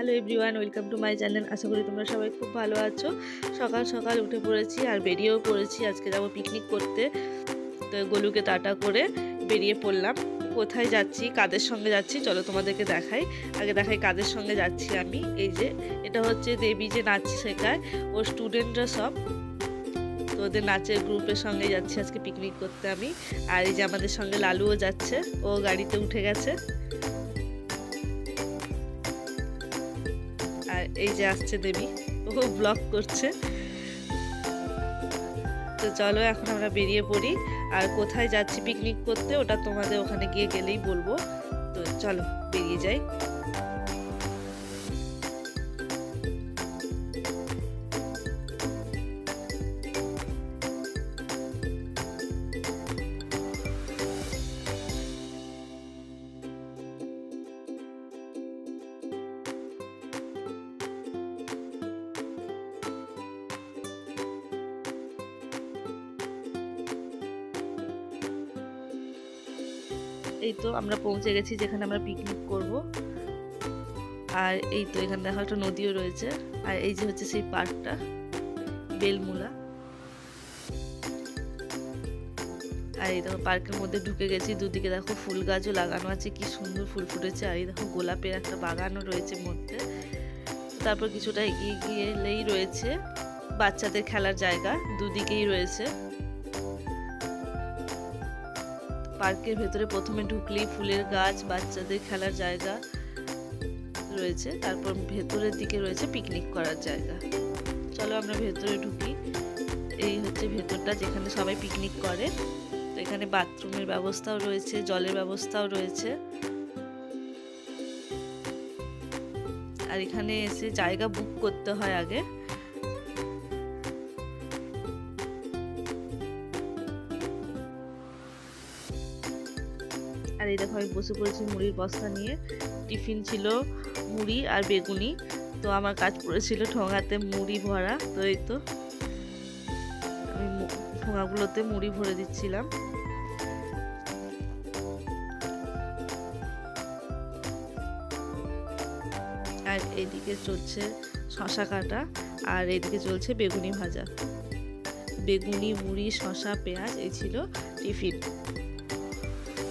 Hello everyone, welcome to my channel. আশা করি তোমরা সবাই খুব ভালো আছো। সকাল সকাল উঠে পড়েছি আর বেরিয়েও পড়েছি। আজকে যাবো পিকনিক করতে। তো গলুকে টাটা করে বেরিয়ে পড়লাম। কোথায় যাচ্ছি, কাদের সঙ্গে যাচ্ছি চলো তোমাদেরকে দেখাই। আগে দেখাই কাদের সঙ্গে যাচ্ছি আমি। এই যে এটা হচ্ছে দেবী যে নাচ শেখায়, ওর স্টুডেন্টরা সব। তো ওদের নাচের গ্রুপের সঙ্গে যাচ্ছি আজকে পিকনিক করতে আমি। আর এই যে আমাদের সঙ্গে লালুও যাচ্ছে, ও গাড়িতে উঠে গেছে। আর এই যে আসছে দেবী, ও ব্লগ করছে। তো চলো এখন আমরা বেরিয়ে পড়ি। আর কোথায় যাচ্ছি পিকনিক করতে ওটা তোমাদের ওখানে গিয়ে গেলেই বলবো। তো চলো বেরিয়ে যাই। এই তো আমরা পৌঁছে গেছি যেখানে আমরা পিকনিক করব। আর এই তো এখানে দেখো একটা নদীও রয়েছে। আর এই যে হচ্ছে সেই পার্কটা, বেলমুলা। আর এই দেখো পার্কের মধ্যে ঢুকে গেছি। দুদিকে দেখো ফুল গাছও লাগানো আছে, কি সুন্দর ফুল ফুটেছে। আর এই দেখো গোলাপের একটা বাগানও রয়েছে মধ্যে। তারপর কিছুটা এগিয়ে গেলেই রয়েছে বাচ্চাদের খেলার জায়গা, দুদিকেই রয়েছে। পার্কের ভেতরে প্রথমে ঢুকলেই ফুলের গাছ, বাচ্চাদের খেলার জায়গা রয়েছে। তারপর ভেতরের দিকে রয়েছে পিকনিক করার জায়গা। চলো আমরা ভেতরে ঢুকি। এই হচ্ছে ভেতরটা যেখানে সবাই পিকনিক করে। তো এখানে বাথরুমের ব্যবস্থাও রয়েছে, জলের ব্যবস্থাও রয়েছে। আর এখানে এসে জায়গা বুক করতে হয় আগে। আর এই দেখো আমি বসে পড়েছি মুড়ির বস্তা নিয়ে। টিফিন ছিল মুড়ি আর বেগুনি। তো আমার কাজ পড়েছিল ঠোঙাতে মুড়ি ভরা। তো এই তো আমি ঠোঙাগুলোতে মুড়ি ভরে দিচ্ছিলাম। আর এইদিকে চলছে শশা কাটা, আর এইদিকে চলছে বেগুনি ভাজা। বেগুনি, মুড়ি, শশা, পেঁয়াজ এই ছিল টিফিন।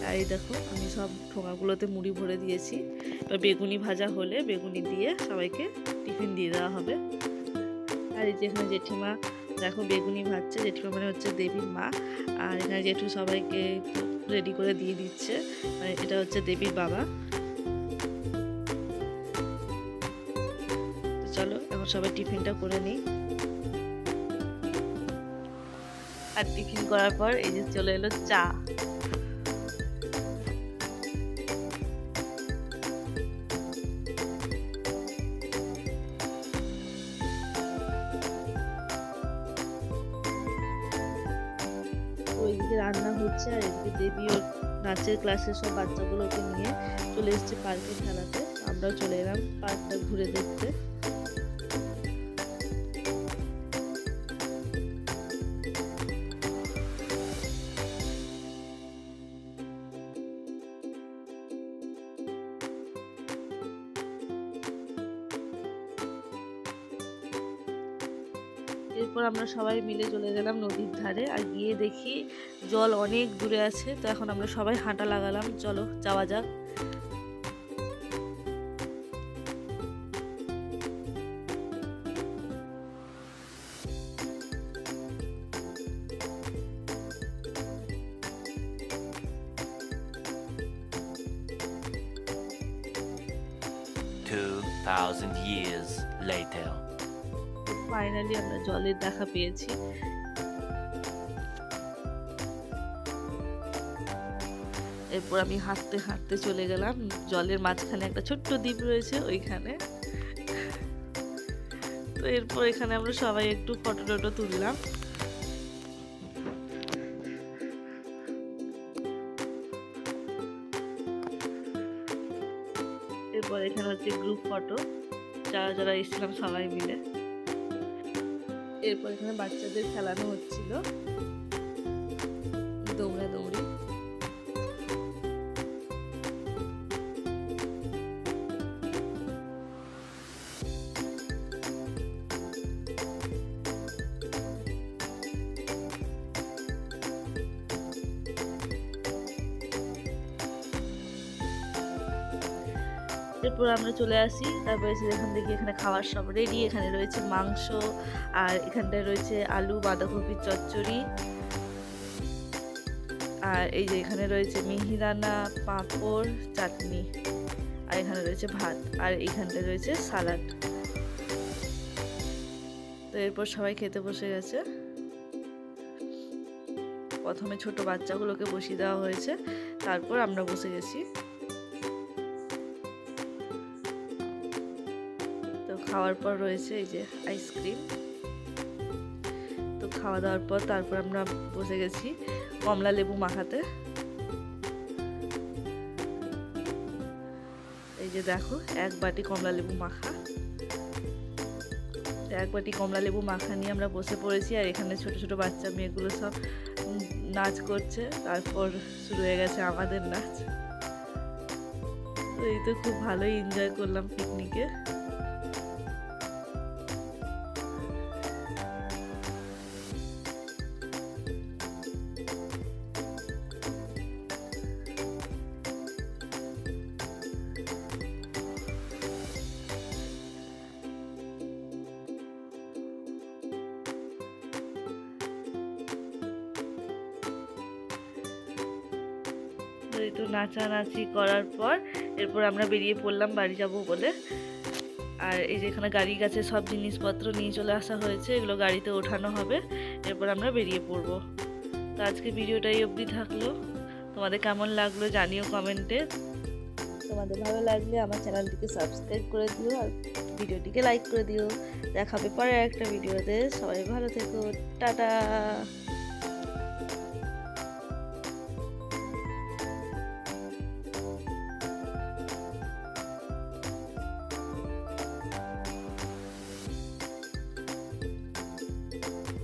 আর এই দেখো আমি সব ঠোঙাগুলোতে মুড়ি ভরে দিয়েছি। এবার বেগুনি ভাজা হলে বেগুনি দিয়ে সবাইকে টিফিন দিয়ে দেওয়া হবে। আর এই যে এখানে জেঠিমা দেখো বেগুনি ভাজছে। জেঠিমা মানে হচ্ছে দেবীর মা। আর এখানে জেঠু সবাইকে রেডি করে দিয়ে দিচ্ছে, মানে এটা হচ্ছে দেবীর বাবা। তো চলো এখন সবাই টিফিনটা করে নিই। আর টিফিন করার পর এই যে চলে এলো চা। ওইদিকে রান্না হচ্ছে আর এদিকে দেবী ওর নাচের ক্লাসের সব বাচ্চাগুলোকে নিয়ে চলে এসেছে পার্কে খেলাতে। আমরাও চলে এলাম পার্কটা ঘুরে দেখতে। এরপর আমরা সবাই মিলে চলে গেলাম নদীর ধারে। আর গিয়ে দেখি জল অনেক দূরে আছে। তো এখন আমরা সবাই হাঁটা লাগালাম, চলো যাওয়া যাক। years later. ফাইনালি আমরা জলের দেখা পেয়েছি। এরপর আমি হাঁটতে হাঁটতে চলে গেলাম। জলের মাঝখানে একটা ছোট্ট দ্বীপ রয়েছে ওইখানে। তো এরপর এখানে আমরা সবাই একটু ফটো টটো তুললাম। এরপর এখানে হচ্ছে গ্রুপ ফটো, যারা যারা এসেছিলাম সবাই মিলে। এরপর এখানে বাচ্চাদের খেলানো হচ্ছিল, দৌড়াদৌড়ি। এরপর আমরা চলে আসি, তারপরে এখান থেকে এখানে খাওয়ার সব রেডি। এখানে রয়েছে মাংস, আর এখানটায় রয়েছে আলু বাঁধাকপির চচ্চড়ি, আর এই যে এখানে রয়েছে মিহিদানা, পাঁপড়, চাটনি, আর এখানে রয়েছে ভাত, আর এইখানটায় রয়েছে সালাড। তো এরপর সবাই খেতে বসে গেছে। প্রথমে ছোট বাচ্চাগুলোকে বসিয়ে দেওয়া হয়েছে, তারপর আমরা বসে গেছি। তো খাওয়ার পর রয়েছে এই যে আইসক্রিম। তো খাওয়া দাওয়ার পর তারপর আমরা বসে গেছি কমলা লেবু মাখাতে। এই যে দেখো, এক বাটি কমলা লেবু মাখা। এক বাটি কমলা লেবু মাখা নিয়ে আমরা বসে পড়েছি, আর এখানে ছোট ছোট বাচ্চা মেয়েগুলো সব নাচ করছে। তারপর শুরু হয়ে গেছে আমাদের নাচ। তো এই তো খুব ভালোই এনজয় করলাম পিকনিকে। একটু নাচানাচি করার পর এরপর আমরা বেরিয়ে পড়লাম বাড়ি যাব বলে। আর এই যে এখানে গাড়ি কাছে সব জিনিসপত্র নিয়ে চলে আসা হয়েছে, এগুলো গাড়িতে ওঠানো হবে, এরপর আমরা বেরিয়ে পড়বো। তো আজকে ভিডিওটা এই অবধি থাকলো। তোমাদের কেমন লাগলো জানিও কমেন্টে। তোমাদের ভালো লাগলে আমার চ্যানেলটিকে সাবস্ক্রাইব করে দিও, আর ভিডিওটিকে লাইক করে দিও। দেখাবে পরে একটা ভিডিওতে। সবাই ভালো থেকো, টাটা।